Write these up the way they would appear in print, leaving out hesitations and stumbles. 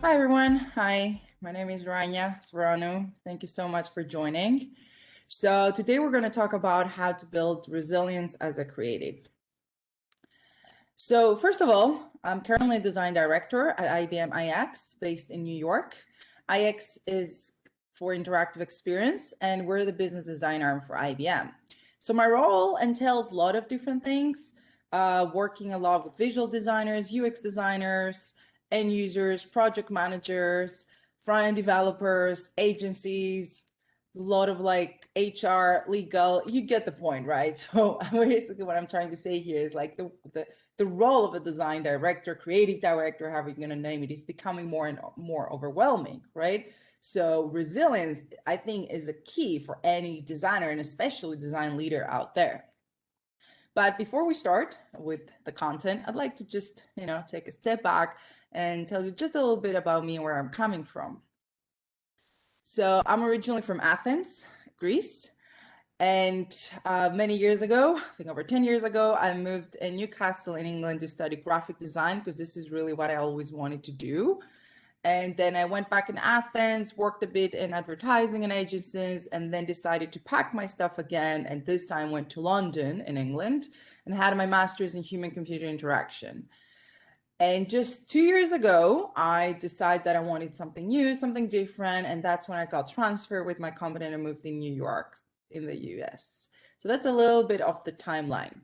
Hi, everyone. Hi, my name is Rania Svoronou. Thank you so much for joining. So today we're going to talk about how to build resilience as a creative. So first of all, I'm currently a design director at IBM iX based in New York. iX is for interactive experience, and we're the business design arm for IBM. So my role entails a lot of different things, working a lot with visual designers, UX designers, end users, project managers, front-end developers, agencies, a lot of like HR, legal, you get the point, right? So basically what I'm trying to say here is like the role of a design director, creative director, however you're going to name it, is becoming more and more overwhelming, right? So resilience, I think, is a key for any designer and especially design leader out there. But before we start with the content, I'd like to just, take a step back and tell you just a little bit about me and where I'm coming from. So I'm originally from Athens, Greece. And many years ago, I think over 10 years ago, I moved in Newcastle in England to study graphic design because this is really what I always wanted to do. And then I went back in Athens, worked a bit in advertising and agencies, and then decided to pack my stuff again. And this time went to London in England and had my master's in human-computer interaction. And just 2 years ago, I decided that I wanted something new, something different. And that's when I got transferred with my company and I moved in New York in the US. So that's a little bit of the timeline.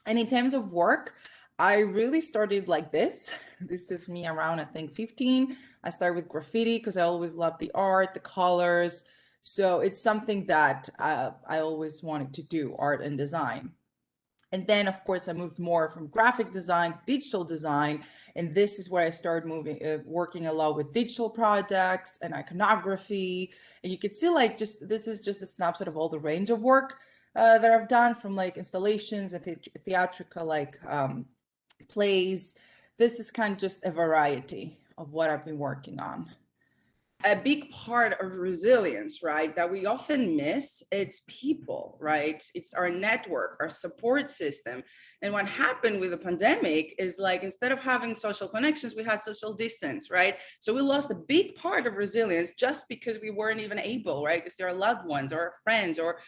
And in terms of work, I really started like this. This is me around, I think, 15. I started with graffiti because I always loved the art, the colors. So it's something that I always wanted to do, art and design. And then, of course, I moved more from graphic design to digital design. And this is where I started working a lot with digital products and iconography. And you can see like this is just a snapshot of all the range of work that I've done, from like installations and theatrical like plays. This is kind of just a variety of what I've been working on. A big part of resilience, right, that we often miss, it's people, right? It's our network, our support system. And what happened with the pandemic is like, instead of having social connections, we had social distance, right? So we lost a big part of resilience just because we weren't even able, right, to see our loved ones or our friends or,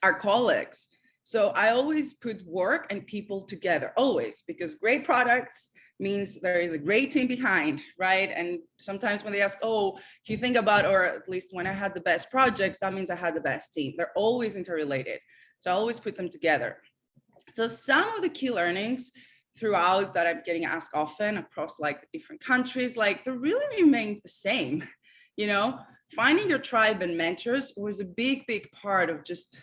our colleagues. So I always put work and people together, always, because great products means there is a great team behind, right? And sometimes when they ask, oh, if you think about, or at least when I had the best projects, that means I had the best team. They're always interrelated. So I always put them together. So some of the key learnings throughout that I'm getting asked often across like different countries, like they really remain the same, finding your tribe and mentors was a big part of just,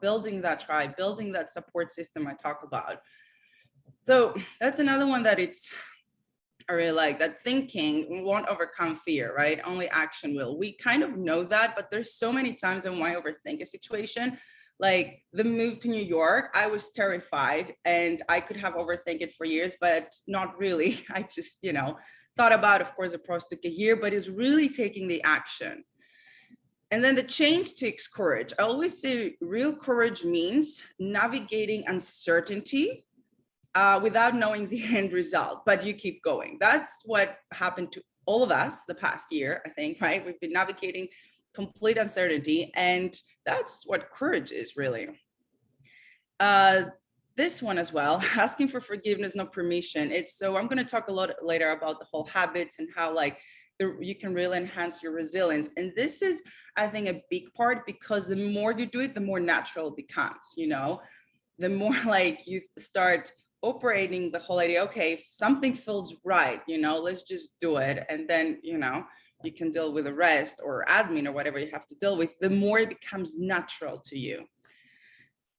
building that tribe, building that support system I talk about. So that's another one that I really like, that thinking won't overcome fear, right? Only action will. We kind of know that, but there's so many times when I overthink a situation. Like the move to New York, I was terrified and I could have overthink it for years, but not really. I just, thought about, of course, the process took a year, but it's really taking the action. And then the change takes courage. I always say real courage means navigating uncertainty without knowing the end result, but you keep going. That's what happened to all of us the past year, I think, right? We've been navigating complete uncertainty, and that's what courage is really. This one as well, asking for forgiveness, no permission. So I'm going to talk a lot later about the whole habits and how like you can really enhance your resilience. And this is, I think, a big part, because the more you do it, the more natural it becomes, the more like you start operating the whole idea, okay, if something feels right, let's just do it. And then, you can deal with the rest or admin or whatever you have to deal with, the more it becomes natural to you.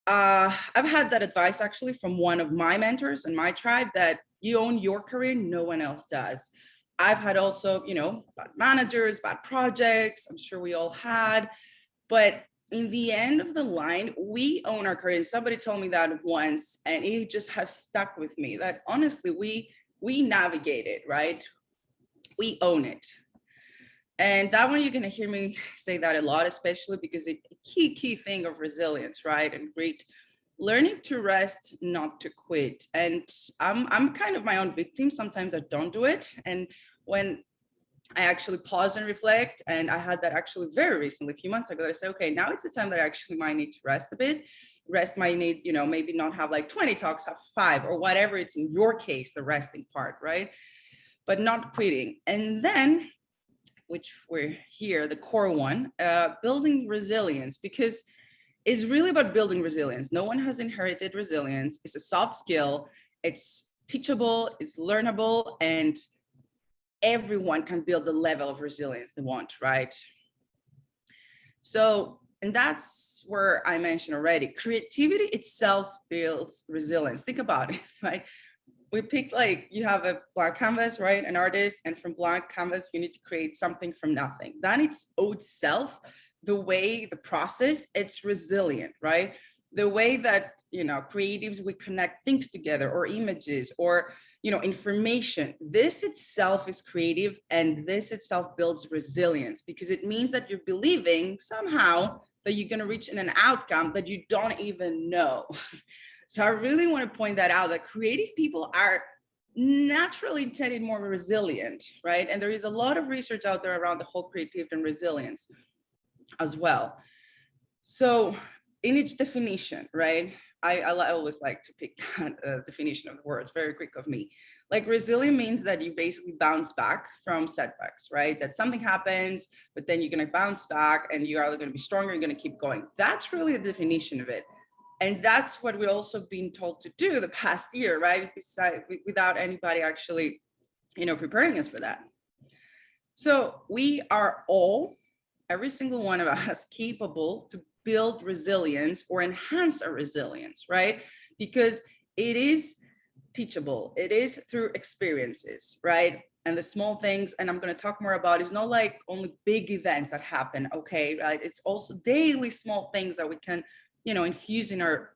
I've had that advice actually from one of my mentors in my tribe, that you own your career, no one else does. I've had also, bad managers, bad projects, I'm sure we all had, but in the end of the line, we own our career. And somebody told me that once, and it just has stuck with me, that honestly, we navigate it, right? We own it. And that one, you're going to hear me say that a lot, especially because a key thing of resilience, right? And great learning to rest, not to quit. And I'm kind of my own victim. Sometimes I don't do it. And when I actually pause and reflect. And I had that actually very recently, a few months ago. I said, okay, now it's the time that I actually might need to rest a bit. Rest might need, you know, maybe not have like 20 talks, have 5 or whatever it's in your case, the resting part, right? But not quitting. And then, which we're here, the core one, building resilience, because it's really about building resilience. No one has inherited resilience. It's a soft skill. It's teachable, it's learnable, and everyone can build the level of resilience they want, right? So, and that's where I mentioned already, creativity itself builds resilience. Think about it, right? We picked, like, you have a blank canvas, right? An artist, and from blank canvas, you need to create something from nothing. That itself, the way, the process, it's resilient, right? The way that, you know, creatives, we connect things together, or images, or, you know, information. This itself is creative, and this itself builds resilience, because it means that you're believing somehow that you're going to reach an outcome that you don't even know. So I really want to point that out, that creative people are naturally intended more resilient, right? And there is a lot of research out there around the whole creativity and resilience as well. So in each definition, right? I always like to pick that definition of the words, very quick of me. Like, resilient means that you basically bounce back from setbacks, right? That something happens, but then you're going to bounce back, and you're either going to be stronger, you're going to keep going. That's really the definition of it. And that's what we've also been told to do the past year, right? Without anybody actually, you know, preparing us for that. So we are all, every single one of us, capable to build resilience or enhance our resilience, right? Because it is teachable. It is through experiences, right? And the small things, and I'm going to talk more about, is not like only big events that happen, okay, right? It's also daily small things that we can, you know, infuse in our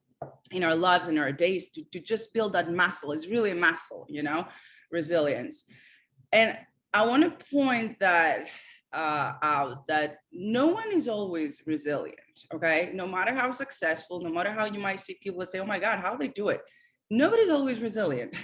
lives, in our days, to just build that muscle. It's really a muscle, you know, resilience. And I want to point that out, that no one is always resilient, okay? No matter how successful, no matter how you might see people say, oh my God, how they do it? Nobody's always resilient,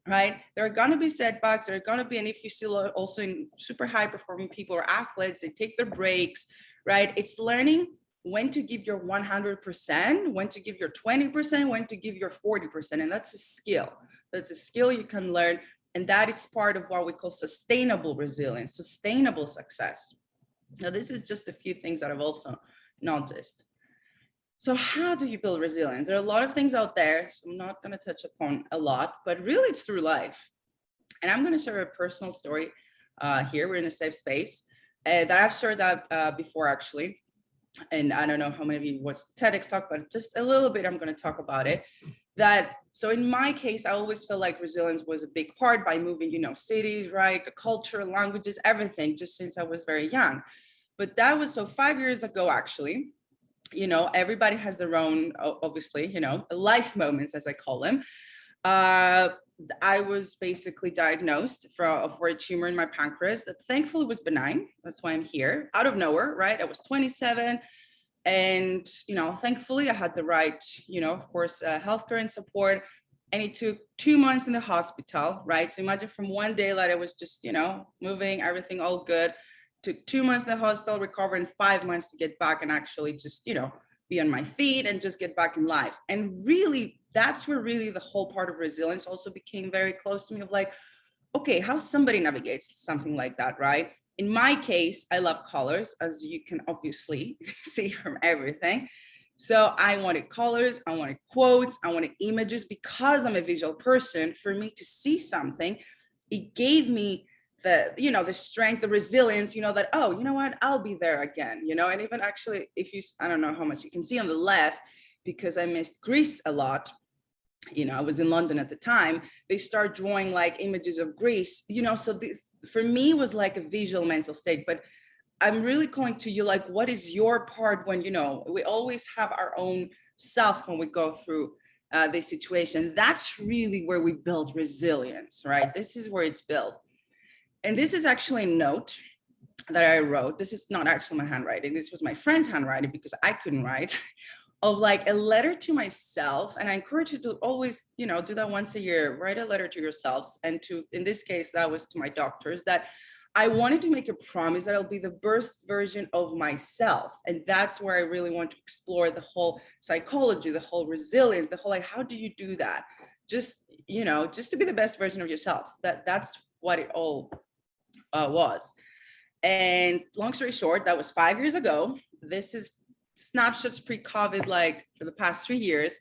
right? There are going to be setbacks. There are going to be, and if you see also in super high performing people or athletes, they take their breaks, right? It's learning when to give your 100%, when to give your 20%, when to give your 40%. And that's a skill. That's a skill you can learn. And that is part of what we call sustainable resilience, sustainable success. Now, this is just a few things that I've also noticed. So how do you build resilience? There are a lot of things out there, so I'm not going to touch upon a lot, but really it's through life. And I'm going to share a personal story here. We're in a safe space that I've shared that before, actually. And I don't know how many of you watched the TEDx talk, but just a little bit, I'm going to talk about it. So in my case, I always felt like resilience was a big part by moving, you know, cities, right? The culture, languages, everything, just since I was very young. But that was, so 5 years ago, actually. You know, everybody has their own, obviously, you know, life moments, as I call them. I was basically diagnosed for a tumor in my pancreas that thankfully was benign. That's why I'm here, out of nowhere, right? I was 27. And, you know, thankfully I had the right, you know, of course, healthcare and support. And it took 2 months in the hospital, right? So imagine from one day that I was just, you know, moving, everything all good. Took 2 months in the hospital, recover, and 5 months to get back and actually just, you know, be on my feet and just get back in life. And really, that's where really the whole part of resilience also became very close to me, of like, okay, how somebody navigates something like that, right? In my case, I love colors, as you can obviously see from everything. So I wanted colors, I wanted quotes, I wanted images, because I'm a visual person. For me to see something, it gave me the, you know, the strength, the resilience, you know, that, oh, you know what, I'll be there again, you know. And even actually, if you, I don't know how much you can see on the left, because I missed Greece a lot, you know, I was in London at the time, they start drawing like images of Greece, you know. So this for me was like a visual mental state. But I'm really calling to you, like, what is your part when, you know, we always have our own self when we go through this situation. That's really where we build resilience, right? This is where it's built. And this is actually a note that I wrote. This is not actually my handwriting. This was my friend's handwriting, because I couldn't write. of like a letter to myself. And I encourage you to always, you know, do that once a year, write a letter to yourselves. And to, in this case, that was to my doctors, that I wanted to make a promise that I'll be the best version of myself. And that's where I really want to explore the whole psychology, the whole resilience, the whole, like, how do you do that? Just, you know, just to be the best version of yourself. That's what it all was. And long story short, that was 5 years ago. This is snapshots pre-COVID, like for the past 3 years.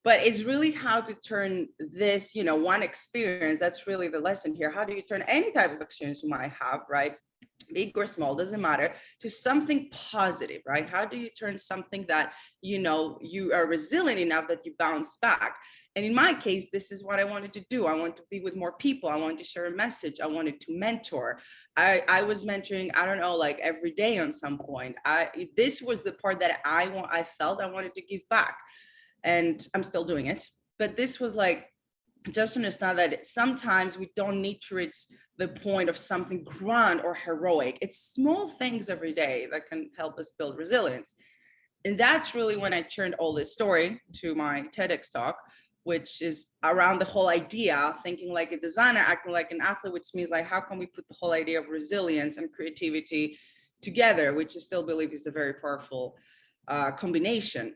But it's really how to turn this, you know, one experience, that's really the lesson here. How do you turn any type of experience you might have, right? Big or small, doesn't matter, to something positive, right? How do you turn something that, you know, you are resilient enough that you bounce back? And in my case, this is what I wanted to do. I wanted to be with more people. I wanted to share a message. I wanted to mentor. I was mentoring, I don't know, like every day on some point. This was the part that I felt I wanted to give back. And I'm still doing it. But this was like, just understand that sometimes we don't need to reach the point of something grand or heroic. It's small things every day that can help us build resilience. And that's really when I turned all this story to my TEDx talk, which is around the whole idea, thinking like a designer, acting like an athlete, which means like, how can we put the whole idea of resilience and creativity together, which I still believe is a very powerful combination.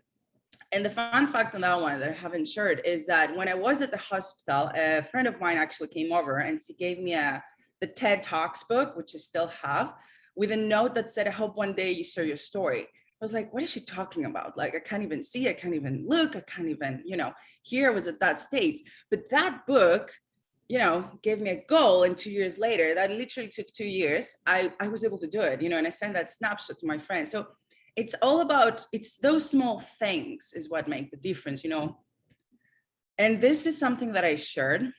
And the fun fact on that one that I haven't shared is that when I was at the hospital, a friend of mine actually came over and she gave me the TED Talks book, which I still have, with a note that said, I hope one day you share your story. I was like, what is she talking about? Like, I can't even see, I can't even look, I can't even, you know, here I was at that stage. But that book, you know, gave me a goal. And 2 years later, that literally took 2 years, I was able to do it, you know, and I sent that snapshot to my friend. So it's all about, it's those small things is what make the difference, you know. And this is something that I shared.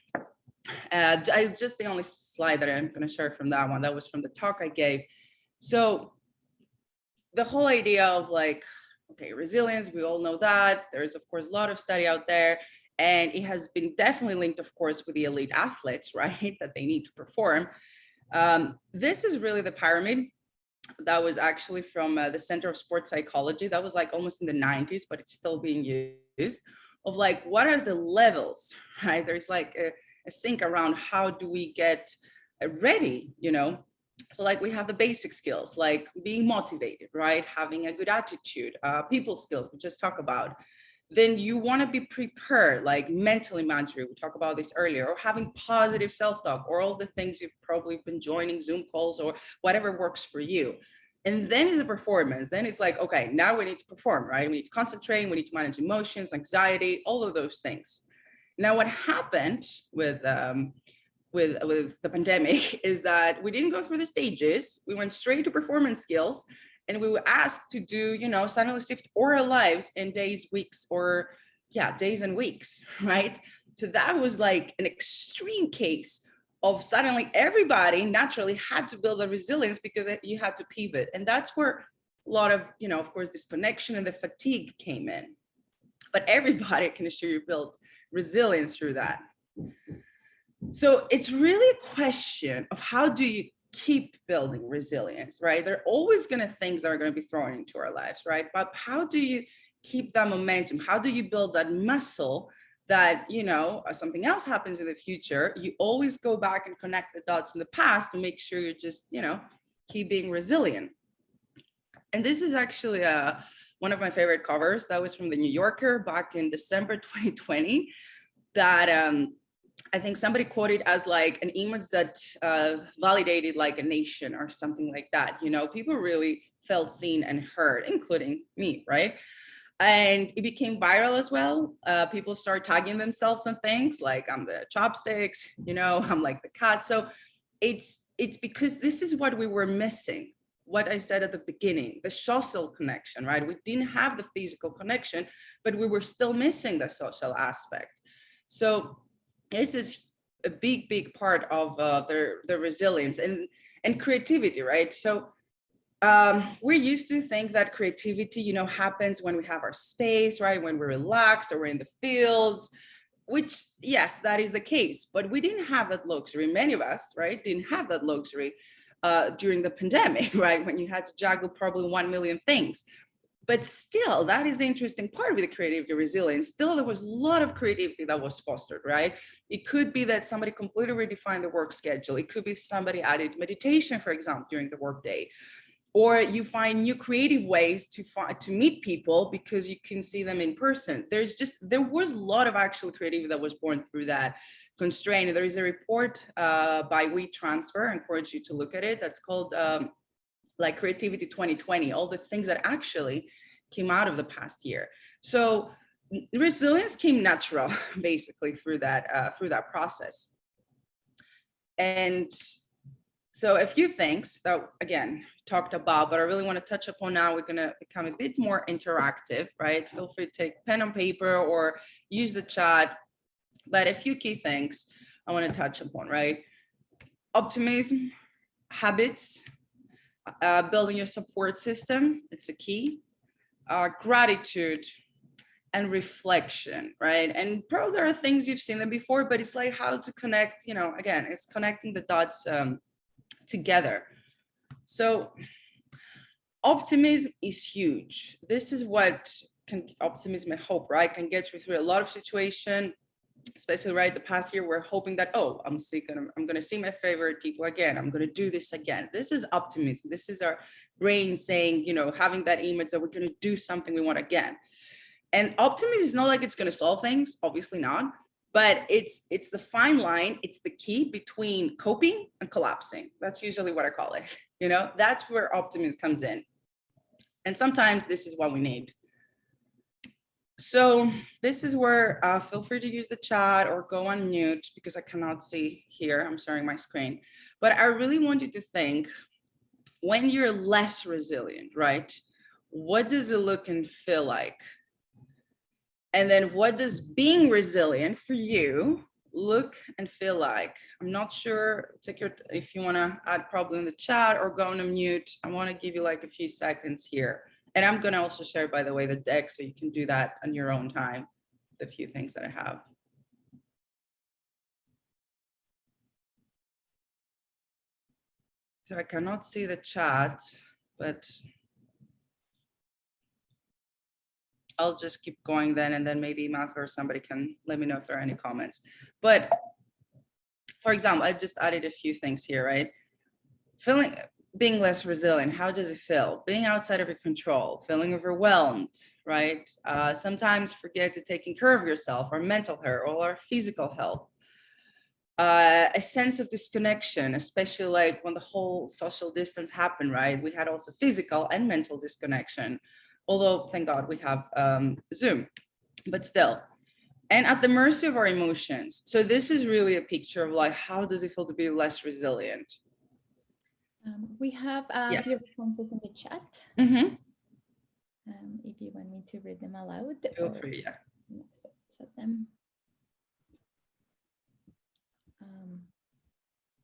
Just the only slide that I'm going to share from that one, that was from the talk I gave. So the whole idea of like, okay, resilience, we all know that. There's, of course, a lot of study out there. And it has been definitely linked, of course, with the elite athletes, right, that they need to perform. This is really the pyramid. That was actually from the Center of Sports Psychology. That was like almost in the 90s, but it's still being used, of like, what are the levels, right? There's like a sync around how do we get ready, you know? So like we have the basic skills, like being motivated, right? Having a good attitude, people skills, we just talked about. Then you want to be prepared, like mentally mature. We talked about this earlier, or having positive self-talk, or all the things you've probably been joining Zoom calls or whatever works for you. And then is the performance. Then it's like, okay, now we need to perform, right? We need to concentrate, we need to manage emotions, anxiety, all of those things. Now, what happened with the pandemic is that we didn't go through the stages. We went straight to performance skills. And we were asked to do, you know, suddenly shift our lives in days, weeks, or days and weeks, right? So that was like an extreme case of suddenly everybody naturally had to build a resilience because you had to pivot. And that's where a lot of, you know, of course, disconnection and the fatigue came in. But everybody, I can assure you, built resilience through that. So it's really a question of how do you keep building resilience, right? There are always going to things that are going to be thrown into our lives, right? But how do you keep that momentum? How do you build that muscle that, you know, something else happens in the future, you always go back and connect the dots in the past to make sure you're just, you know, keep being resilient. And this is actually one of my favorite covers. That was from the New Yorker back in December 2020 that I think somebody quoted as like an image that validated like a nation or something like that. You know, people really felt seen and heard, including me, right? And it became viral as well. People start tagging themselves on things like I'm the chopsticks, you know, I'm like the cat. So it's because this is what we were missing. What I said at the beginning, the social connection, right? We didn't have the physical connection, but we were still missing the social aspect. So this is a big part of the resilience and creativity, right? So we're used to think that creativity, you know, happens when we have our space, right? When we're relaxed or we're in the fields, which, yes, that is the case. But we didn't have that luxury. Many of us, right, didn't have that luxury during the pandemic, right? When you had to juggle probably 1 million things. But still, that is the interesting part with the creativity resilience. Still, there was a lot of creativity that was fostered, right? It could be that somebody completely redefined the work schedule. It could be somebody added meditation, for example, during the workday. Or you find new creative ways to meet people because you can see them in person. There was a lot of actual creativity that was born through that constraint. There is a report by WeTransfer. I encourage you to look at it. That's called like Creativity 2020, all the things that actually came out of the past year. So resilience came natural, basically through that process. And so a few things that, again, talked about, but I really want to touch upon now. We're going to become a bit more interactive, right? Feel free to take pen and paper or use the chat. But a few key things I want to touch upon, right? Optimism, habits, building your support system, it's a key. Gratitude and reflection, right? And probably there are things you've seen them before, but it's like how to connect, again, it's connecting the dots together. So optimism is huge. This is what optimism and hope, right, can get you through a lot of situation, especially right the past year. We're hoping that, oh, I'm sick and I'm going to see my favorite people again. I'm going to do this again. This is optimism. This is our brain saying, having that image that we're going to do something we want again. And optimism is not like it's going to solve things, obviously not, but it's the fine line. It's the key between coping and collapsing. That's usually what I call it. That's where optimism comes in. And sometimes this is what we need. So this is where feel free to use the chat or go on mute because I cannot see here. I'm sharing my screen. But I really want you to think, when you're less resilient, right? What does it look and feel like? And then what does being resilient for you look and feel like? I'm not sure, if you want to add probably in the chat or go on mute. I want to give you like a few seconds here. And I'm going to also share, by the way, the deck so you can do that on your own time, the few things that I have. So I cannot see the chat, but I'll just keep going then, and then maybe Matthew or somebody can let me know if there are any comments. But for example, I just added a few things here, right? Being less resilient, how does it feel? Being outside of your control, feeling overwhelmed, right? Sometimes forget to taking care of yourself, or mental health, or our physical health. A sense of disconnection, especially like when the whole social distance happened, right? We had also physical and mental disconnection, although thank God we have Zoom, but still. And at the mercy of our emotions. So this is really a picture of like, how does it feel to be less resilient? We have a few responses in the chat. Mm-hmm. If you want me to read them aloud. Feel free, yeah. Set them.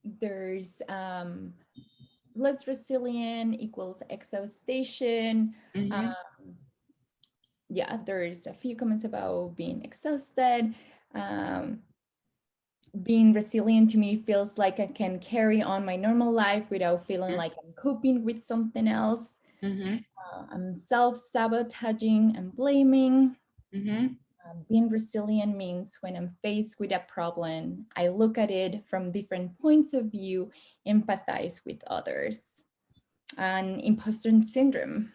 There's less resilient equals exhaustion. Mm-hmm. Yeah, there's a few comments about being exhausted. Being resilient to me feels like I can carry on my normal life without feeling like I'm coping with something else. Mm-hmm. I'm self-sabotaging and blaming. Mm-hmm. Being resilient means when I'm faced with a problem, I look at it from different points of view, empathize with others. And imposter syndrome.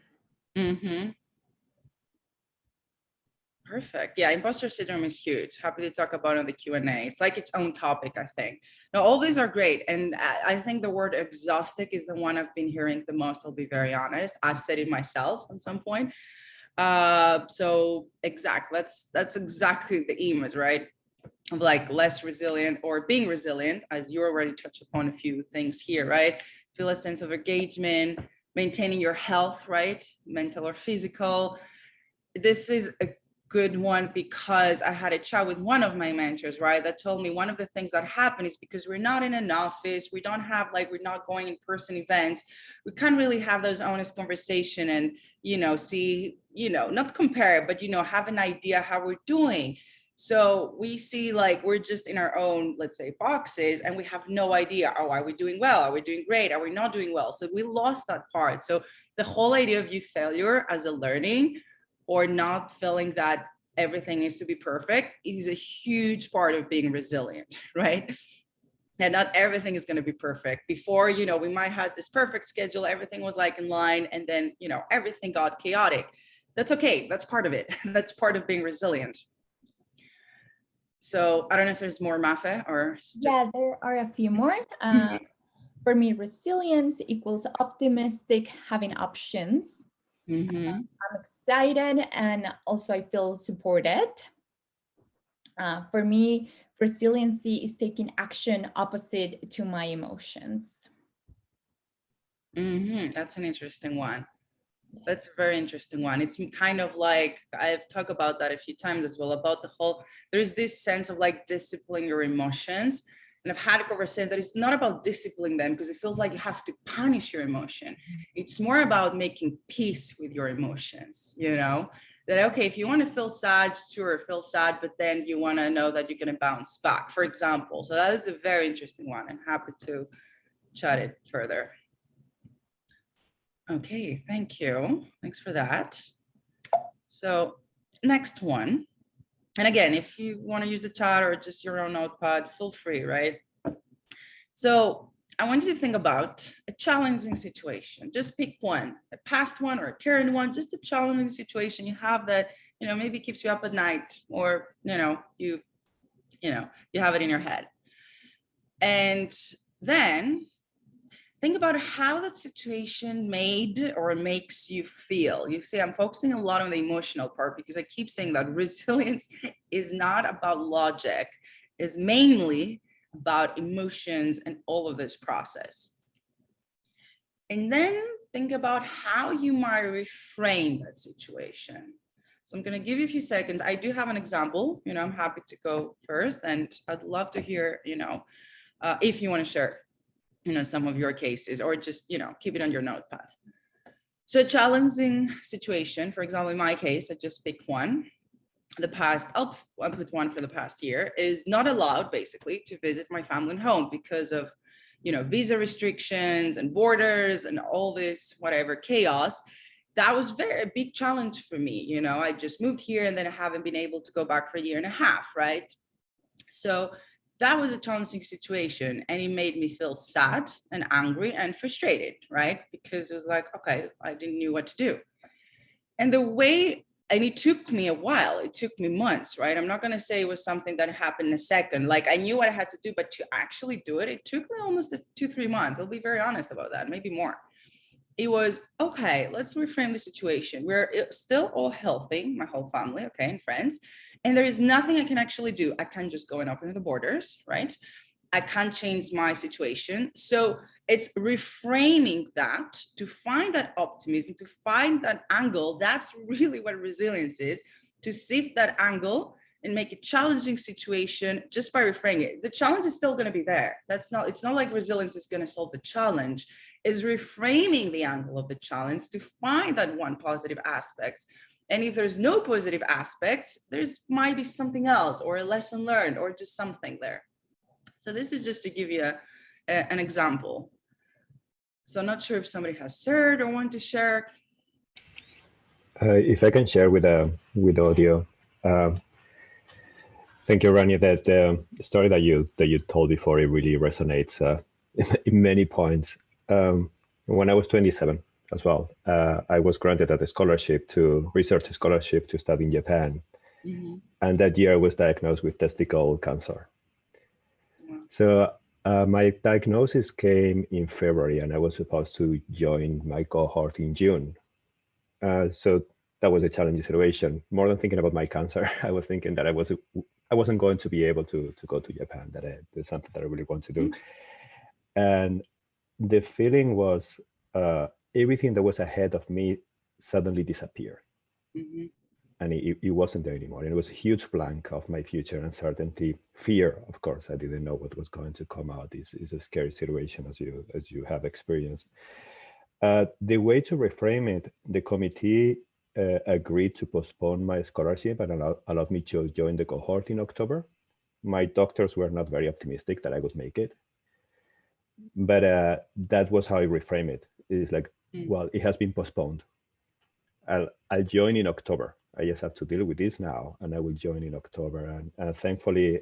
Mm-hmm. Perfect. Yeah, imposter syndrome is huge. Happy to talk about it in the Q&A. It's like its own topic, I think. Now, all these are great. And I think the word exhaustic is the one I've been hearing the most, I'll be very honest. I've said it myself at some point. So that's exactly the image, right? Of like less resilient or being resilient, as you already touched upon a few things here, right? Feel a sense of engagement, maintaining your health, right? Mental or physical. This is a good one because I had a chat with one of my mentors, right? That told me one of the things that happen is because we're not in an office, we're not going in person events, we can't really have those honest conversation and, see, not compare, but, have an idea how we're doing. So we see like we're just in our own, let's say, boxes, and we have no idea, oh, are we doing well? Are we doing great? Are we not doing well? So we lost that part. So the whole idea of youth failure as a learning, or not feeling that everything needs to be perfect, is a huge part of being resilient, right? And not everything is going to be perfect. Before, you know, we might have this perfect schedule, everything was like in line, and then, you know, everything got chaotic. That's okay. That's part of it. That's part of being resilient. So I don't know if there's more, Mafe, or just... Yeah, there are a few more. For me, resilience equals optimistic, having options. I'm excited, and also I feel supported. For me, resiliency is taking action opposite to my emotions. That's an interesting one. That's a very interesting one. It's kind of like, I've talked about that a few times as well, about the whole, there's this sense of like disciplining your emotions. And I've had a conversation that it's not about disciplining them, because it feels like you have to punish your emotion. It's more about making peace with your emotions, you know, that, okay, if you want to feel sad, sure, feel sad, but then you want to know that you're going to bounce back, for example. So that is a very interesting one. I'm happy to chat it further. Okay, thank you. Thanks for that. So next one. And again, if you want to use the chat or just your own notepad, feel free, right? So I want you to think about a challenging situation. Just pick one, a past one or a current one, just a challenging situation you have that, you know, maybe keeps you up at night, or, you know, you have it in your head. And then think about how that situation made or makes you feel. You see, I'm focusing a lot on the emotional part, because I keep saying that resilience is not about logic, it's mainly about emotions and all of this process. And then think about how you might reframe that situation. So I'm going to give you a few seconds. I do have an example, you know, I'm happy to go first, and I'd love to hear, you know, if you want to share, you know, some of your cases, or just, you know, keep it on your notepad. So a challenging situation, for example, in my case, I just picked one. The past, I'll put one for the past year, is not allowed basically to visit my family home because of, you know, visa restrictions and borders and all this, whatever, chaos. That was a big challenge for me. You know, I just moved here and then I haven't been able to go back for a year and a half, right? So that was a challenging situation, and it made me feel sad and angry and frustrated, right? Because it was like, okay, I didn't know what to do. And it took me a while, it took me months, right? I'm not going to say it was something that happened in a second. Like, I knew what I had to do, but to actually do it, it took me almost 2-3 months. I'll be very honest about that, maybe more. It was, okay, let's reframe the situation. We're still all healthy, my whole family, okay, and friends. And there is nothing I can actually do. I can't just go and open the borders, right? I can't change my situation. So it's reframing that, to find that optimism, to find that angle. That's really what resilience is, to sift that angle and make a challenging situation just by reframing it. The challenge is still going to be there. It's not like resilience is going to solve the challenge. Is reframing the angle of the challenge to find that one positive aspect. And if there's no positive aspects, there's might be something else, or a lesson learned, or just something there. So this is just to give you an example. So I'm not sure if somebody has shared or want to share. If I can share with audio. Thank you, Rania. That the story that you told before, it really resonates in many points. When I was 27 as well, I was granted a research scholarship to study in Japan. And that year I was diagnosed with testicle cancer. So my diagnosis came in February, and I was supposed to join my cohort in June. So that was a challenging situation. More than thinking about my cancer, I was thinking that I wasn't going to be able to go to Japan. That's something that I really want to do. And the feeling was everything that was ahead of me suddenly disappeared. And it wasn't there anymore. And it was a huge blank of my future, uncertainty, fear. Of course, I didn't know what was going to come out. It's a scary situation, as you have experienced. The way to reframe it, the committee agreed to postpone my scholarship and allowed me to join the cohort in October. My doctors were not very optimistic that I would make it, but that was how I reframe it. It's like, well, it has been postponed. I'll join in October. I just have to deal with this now, and I will join in October. And thankfully,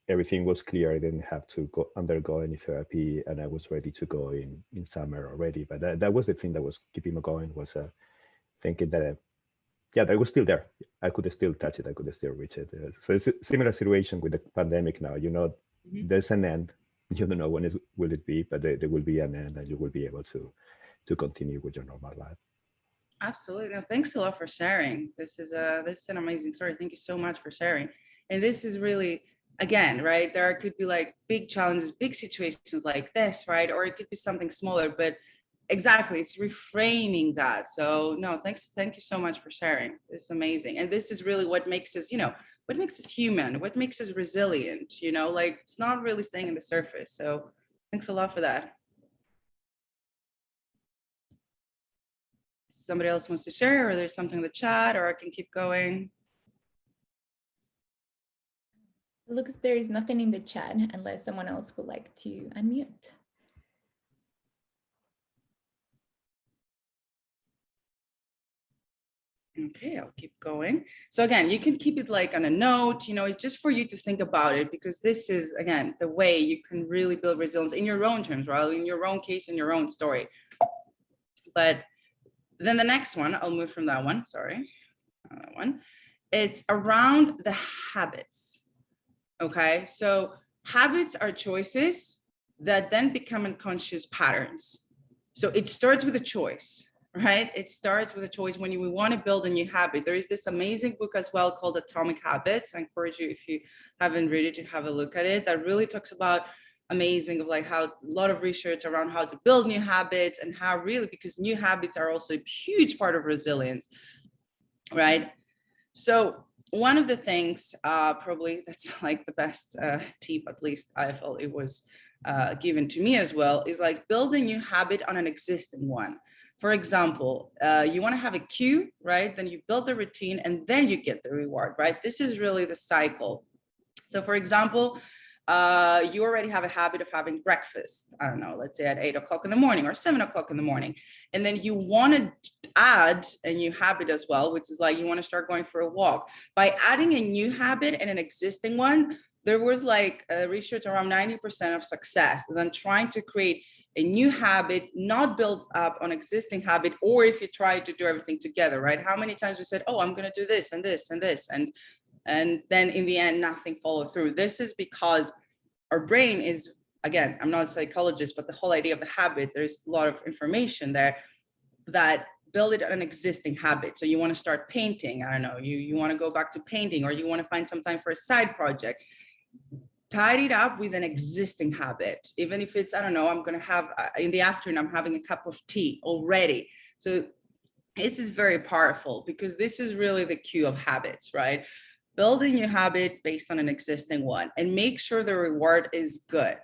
everything was clear. I didn't have to undergo any therapy, and I was ready to go in summer already. But that was the thing that was keeping me going, was thinking that, that was still there. I could still touch it. I could still reach it. So it's a similar situation with the pandemic now. There's an end. You don't know when will it be, but there will be an end, and you will be able to continue with your normal life. Absolutely. No, thanks a lot for sharing. This is an amazing story. Thank you so much for sharing. And this is really, again, right, there could be like big challenges, big situations like this, right? Or it could be something smaller, but exactly, it's reframing that. So no, thank you so much for sharing. It's amazing. And this is really what makes us, what makes us human, what makes us resilient, like it's not really staying in the surface. So thanks a lot for that. Somebody else wants to share, or there's something in the chat, or I can keep going. Looks there is nothing in the chat unless someone else would like to unmute. Okay, I'll keep going. So again, you can keep it like on a note, it's just for you to think about it, because this is, again, the way you can really build resilience in your own terms, right? In your own case, in your own story. But then the next one, I'll move from that one, sorry. That one. It's around the habits. Okay, so habits are choices that then become unconscious patterns. So it starts with a choice, right? It starts with a choice when we want to build a new habit. There is this amazing book as well called Atomic Habits. I encourage you, if you haven't read it, to have a look at it. That really talks about amazing of like how a lot of research around how to build new habits, and how really, because new habits are also a huge part of resilience, right? So one of the things, probably that's like the best tip, at least I felt it was given to me as well, is like build a new habit on an existing one. For example, you want to have a cue, right? Then you build the routine and then you get the reward, right? This is really the cycle. So for example, you already have a habit of having breakfast, I don't know, let's say at 8 o'clock in the morning or 7 o'clock in the morning. And then you want to add a new habit as well, which is like you want to start going for a walk. By adding a new habit and an existing one, there was like research around 90% of success than trying to create a new habit, not build up on existing habit, or if you try to do everything together, right? How many times we said, oh, I'm going to do this and this and this, and then in the end, nothing followed through. This is because our brain is, again, I'm not a psychologist, but the whole idea of the habits, there's a lot of information there that build it on an existing habit. So you want to start painting, I don't know, you want to go back to painting, or you want to find some time for a side project. Tied it up with an existing habit, even if it's, I don't know, I'm going to have in the afternoon, I'm having a cup of tea already. So this is very powerful, because this is really the cue of habits, right? Build a new habit based on an existing one, and make sure the reward is good,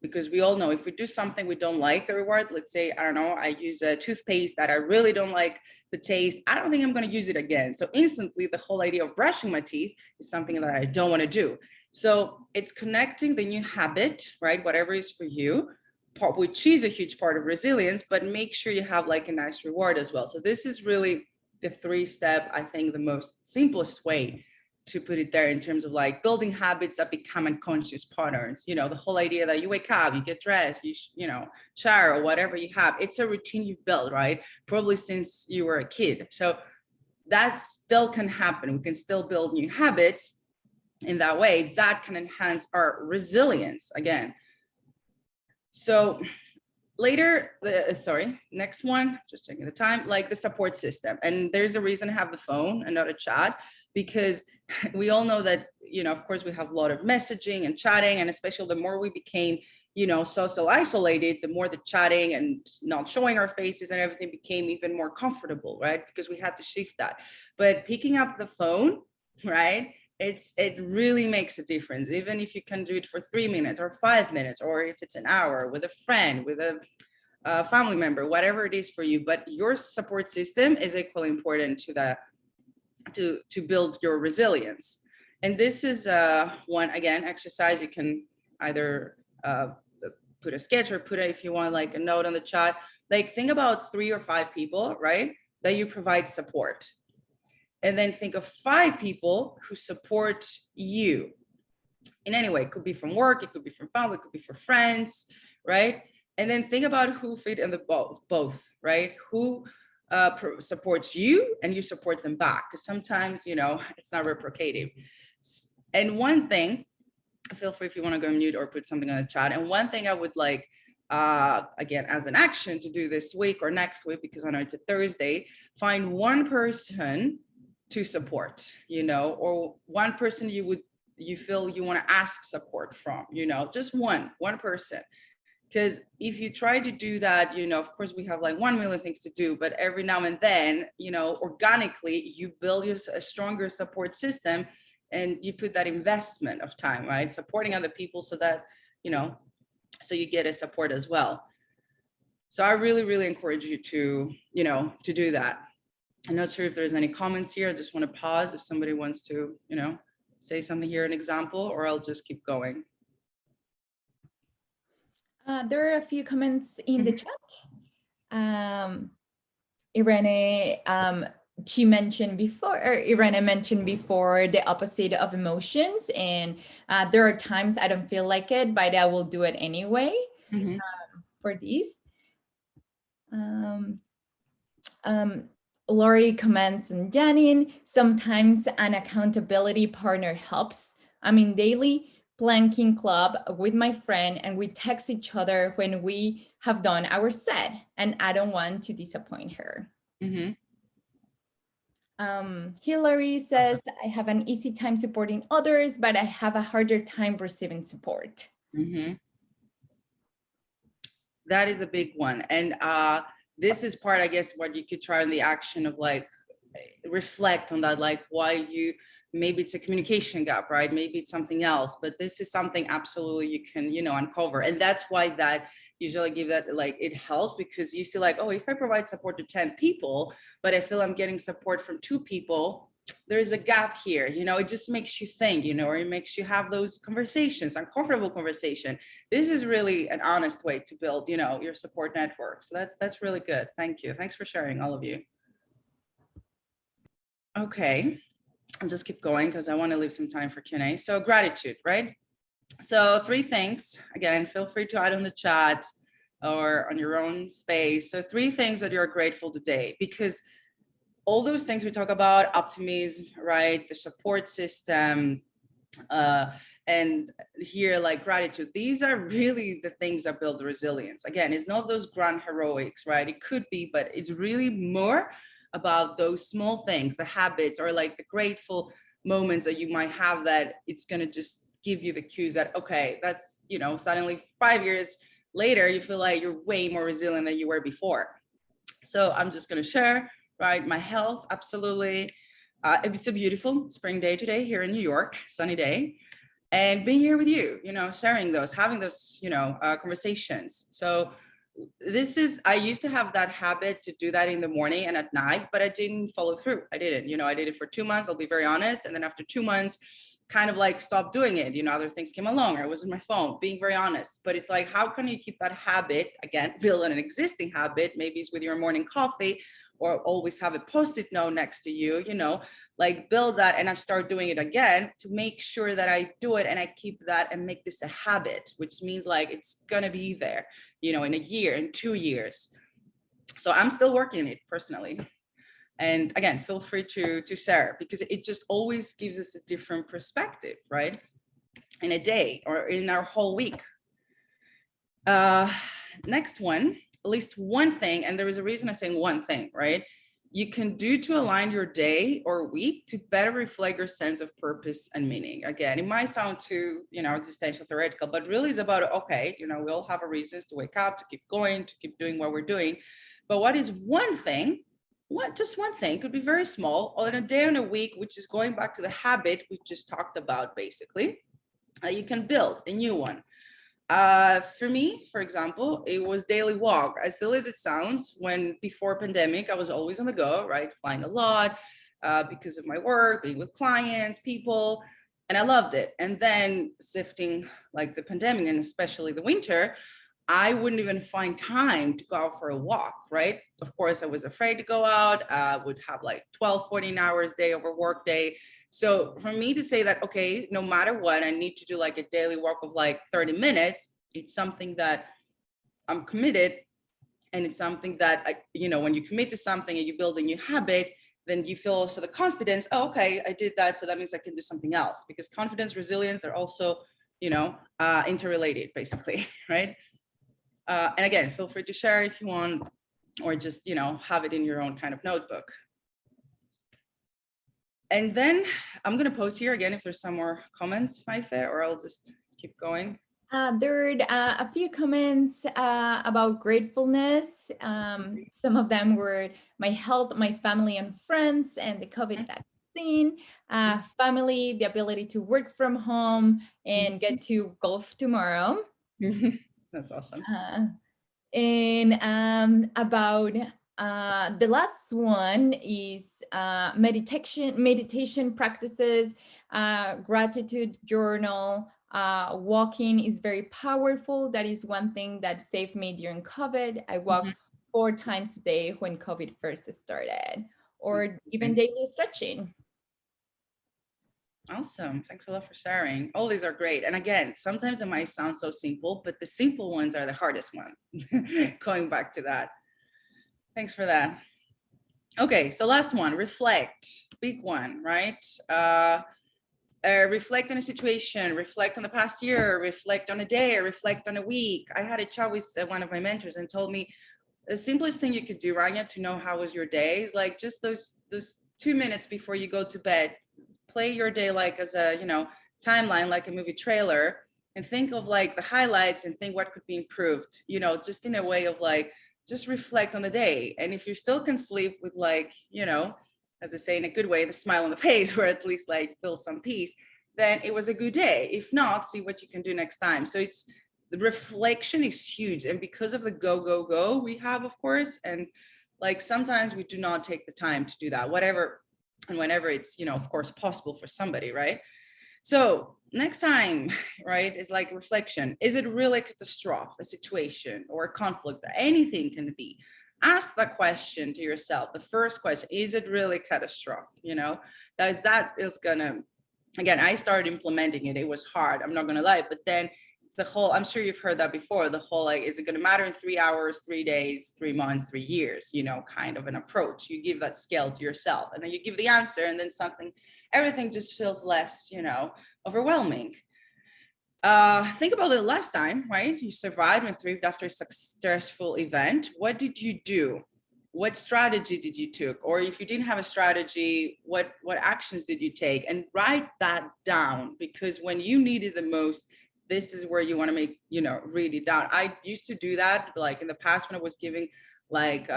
because we all know if we do something we don't like the reward, let's say, I don't know, I use a toothpaste that I really don't like the taste, I don't think I'm going to use it again. So instantly the whole idea of brushing my teeth is something that I don't want to do. So it's connecting the new habit, right? Whatever is for you, which is a huge part of resilience, but make sure you have like a nice reward as well. So this is really the 3-step, I think the most simplest way to put it there, in terms of like building habits that become unconscious patterns. The whole idea that you wake up, you get dressed, you shower, or whatever you have, it's a routine you've built, right? Probably since you were a kid. So that still can happen. We can still build new habits in that way that can enhance our resilience again. So later, next one, just checking the time, like the support system. And there's a reason I have the phone and not a chat, because we all know that, of course, we have a lot of messaging and chatting, and especially the more we became, social isolated, the more the chatting and not showing our faces and everything became even more comfortable, right? Because we had to shift that. But picking up the phone, right? It really makes a difference, even if you can do it for 3 minutes or 5 minutes, or if it's an hour with a friend, with a family member, whatever it is for you, but your support system is equally important to build your resilience. And this is one, again, exercise. You can either put a sketch or put it, if you want, like a note on the chat. Like think about 3 or 5 people, right, that you provide support. And then think of 5 people who support you in any way. It could be from work, it could be from family, it could be for friends, right? And then think about who fit in the both, right? Who supports you and you support them back. Because sometimes, you know, it's not reciprocative. And one thing, feel free if you want to go mute or put something on the chat. And one thing I would like, again, as an action to do this week or next week, because I know it's a Thursday, find one person to support, you know, or one person you feel you want to ask support from, you know, just one person. Because if you try to do that, you know, of course we have like 1 million things to do, but every now and then, you know, organically you build a stronger support system, and you put that investment of time, right, supporting other people, so that, you know, so you get a support as well. So I really, really encourage you to, you know, to do that. I'm not sure if there's any comments here. I just want to pause if somebody wants to, you know, say something here, an example, or I'll just keep going. There are a few comments in the chat. Irene, she mentioned before, or Irene mentioned before, the opposite of emotions. And there are times I don't feel like it, but I will do it anyway. For these. Lori comments, and Janine, sometimes an accountability partner helps. I'm in daily planking club with my friend, and we text each other when we have done our set, and I don't want to disappoint her. Hillary says, I have an easy time supporting others, but I have a harder time receiving support. That is a big one. And this is part, I guess, what you could try on the action of like, reflect on that, like why you, maybe it's a communication gap, right? Maybe it's something else, but this is something absolutely you can, you know, uncover. And that's why that usually give that, like, it helps, because you see like, oh, if I provide support to 10 people, but I feel I'm getting support from 2 people, there's a gap here, you know, it just makes you think, you know, or it makes you have those conversations, uncomfortable conversation. This is really an honest way to build, you know, your support network. So that's really good. Thank you. Thanks for sharing, all of you. Okay, I'll just keep going because I want to leave some time for Q&A. So gratitude, right? So 3 things, again, feel free to add on the chat or on your own space. So 3 things that you're grateful today, because all those things we talk about, optimism, right? The support system, and here, like gratitude, these are really the things that build the resilience. Again, it's not those grand heroics, right? It could be, but it's really more about those small things, the habits, or like the grateful moments that you might have, that it's going to just give you the cues that, okay, that's, you know, suddenly 5 years later, you feel like you're way more resilient than you were before. So I'm just going to share, right? My health, absolutely. It's a beautiful spring day today here in New York, sunny day, and being here with you, you know, sharing those, having those, you know, conversations. So this is, I used to have that habit to do that in the morning and at night, but I didn't follow through. I didn't, you know, I did it for 2 months, I'll be very honest. And then after 2 months, kind of like stopped doing it. You know, other things came along, or I was on my phone, being very honest. But it's like, how can you keep that habit, again, build an existing habit, maybe it's with your morning coffee, or always have a Post-it note next to you, you know, like build that. And I start doing it again to make sure that I do it and I keep that and make this a habit, which means like it's gonna be there, you know, in a year, in 2 years. So I'm still working it personally. And again, feel free to share, because it just always gives us a different perspective, right? In a day or in our whole week. Next one, at least one thing, and there is a reason I'm saying one thing, right? You can do to align your day or week to better reflect your sense of purpose and meaning. Again, it might sound too, you know, existential theoretical, but really it's about, okay, you know, we all have our reasons to wake up, to keep going, to keep doing what we're doing. But what is one thing, just one thing, could be very small, or in a day or in a week, which is going back to the habit we just talked about, basically, you can build a new one. For me, for example, it was daily walk. As silly as it sounds, when before pandemic, I was always on the go, right? Flying a lot because of my work, being with clients, people, and I loved it. And then sifting like the pandemic and especially the winter, I wouldn't even find time to go out for a walk, right? Of course, I was afraid to go out, would have like 12, 14 hours day over work day. So for me to say that, okay, no matter what, I need to do like a daily walk of like 30 minutes, it's something that I'm committed. And it's something that, when you commit to something and you build a new habit, then you feel also the confidence, oh, okay, I did that. So that means I can do something else, because confidence, resilience are also, interrelated basically, right? And again, feel free to share if you want, or just, have it in your own kind of notebook. And then I'm going to post here again if there's some more comments, Maife, or I'll just keep going. There are a few comments about gratefulness. Some of them were my health, my family and friends, and the COVID vaccine, family, the ability to work from home and get to golf tomorrow. That's awesome. And about the last one is meditation practices, gratitude journal. Walking is very powerful. That is one thing that saved me during COVID. I walked 4 times a day when COVID first started, or even daily stretching. Awesome. Thanks a lot for sharing. All these are great. And again, sometimes it might sound so simple, but the simple ones are the hardest one. Going back to that. Thanks for that. Okay, so last one, reflect. Big one, right? Reflect on a situation, reflect on the past year, reflect on a day, or reflect on a week. I had a chat with one of my mentors and told me the simplest thing you could do, Rania, to know how was your day is like just those 2 minutes before you go to bed. Play your day like as a, timeline, like a movie trailer, and think of like the highlights and think what could be improved, just in a way of like, just reflect on the day. And if you still can sleep with like, as I say in a good way, the smile on the face, or at least like feel some peace, then it was a good day. If not, see what you can do next time. So it's, the reflection is huge. And because of the go we have, of course, and like sometimes we do not take the time to do that, whatever and whenever it's, of course, possible for somebody, right? So next time, right, is like reflection. Is it really a catastrophe, a situation or a conflict? Anything can be. Ask that question to yourself. The first question, is it really catastrophe? That is gonna, again, I started implementing it. It was hard, I'm not gonna lie, but then it's the whole, I'm sure you've heard that before, the whole like, is it gonna matter in 3 hours, 3 days, 3 months, 3 years, kind of an approach. You give that scale to yourself and then you give the answer, and then everything just feels less, overwhelming. Think about the last time, right? You survived and thrived after a successful event. What did you do? What strategy did you take? Or if you didn't have a strategy, what actions did you take? And write that down, because when you need it the most, this is where you want to make, read it down. I used to do that like in the past when I was giving like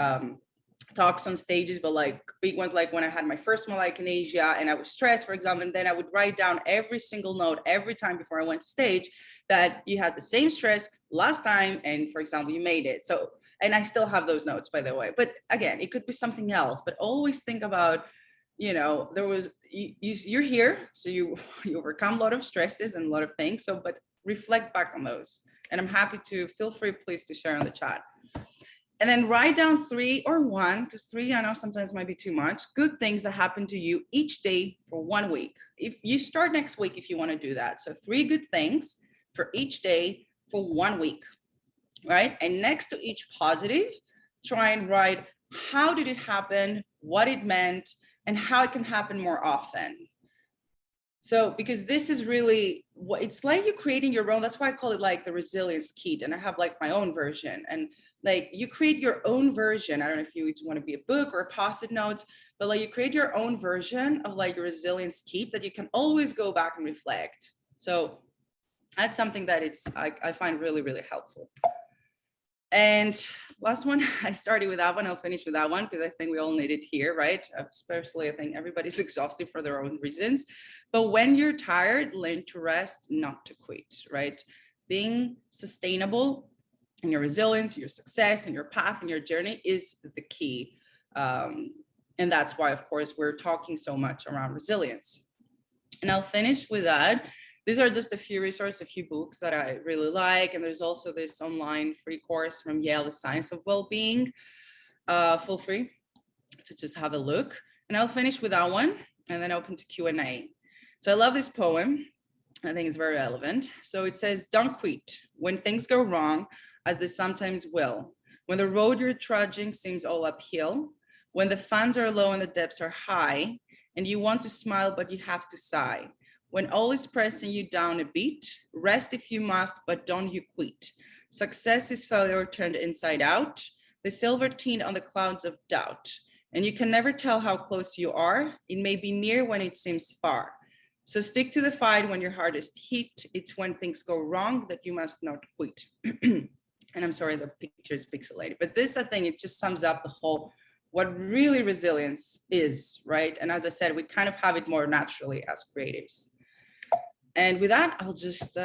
talks on stages, but like big ones, like when I had my first one like in Asia and I was stressed, for example, and then I would write down every single note every time before I went to stage that you had the same stress last time, and for example, you made it. So, and I still have those notes, by the way, but again, it could be something else, but always think about, you're here, so you overcome a lot of stresses and a lot of things. So, but reflect back on those. And I'm happy to, feel free, please, to share in the chat. And then write down 3 or 1, because 3 I know sometimes might be too much, good things that happen to you each day for 1 week. If you start next week, if you want to do that. So 3 good things for each day for 1 week, right? And next to each positive, try and write how did it happen, what it meant, and how it can happen more often. So, because this is really what it's like, you're creating your own, that's why I call it like the resilience kit. And I have like my own version, and like you create your own version. I don't know if you want to be a book or a post-it notes, but like you create your own version of like your resilience kit that you can always go back and reflect. So that's something that I find really, really helpful. And last one, I started with that one. I'll finish with that one because I think we all need it here, right? Especially, I think everybody's exhausted for their own reasons. But when you're tired, learn to rest, not to quit, right? being sustainable in your resilience, your success, and your path and your journey is the key. And that's why, of course, we're talking so much around resilience. And I'll finish with that. These are just a few resources, a few books that I really like. And there's also this online free course from Yale, The Science of Wellbeing, full free to just have a look. And I'll finish with that one and then open to Q&A. So I love this poem. I think it's very relevant. So it says, don't quit when things go wrong, as they sometimes will. When the road you're trudging seems all uphill, when the funds are low and the debts are high, and you want to smile, but you have to sigh. When all is pressing you down a bit, rest if you must, but don't you quit. Success is failure turned inside out, the silver tint on the clouds of doubt. And you can never tell how close you are. It may be near when it seems far. So stick to the fight when your heart is hit. It's when things go wrong that you must not quit. And I'm sorry, the picture is pixelated, but this, I think it just sums up the whole, what really resilience is, right? And as I said, we kind of have it more naturally as creatives. And with that, I'll just,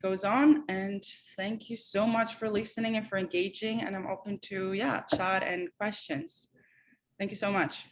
goes on. And thank you so much for listening and for engaging. And I'm open to, chat and questions. Thank you so much.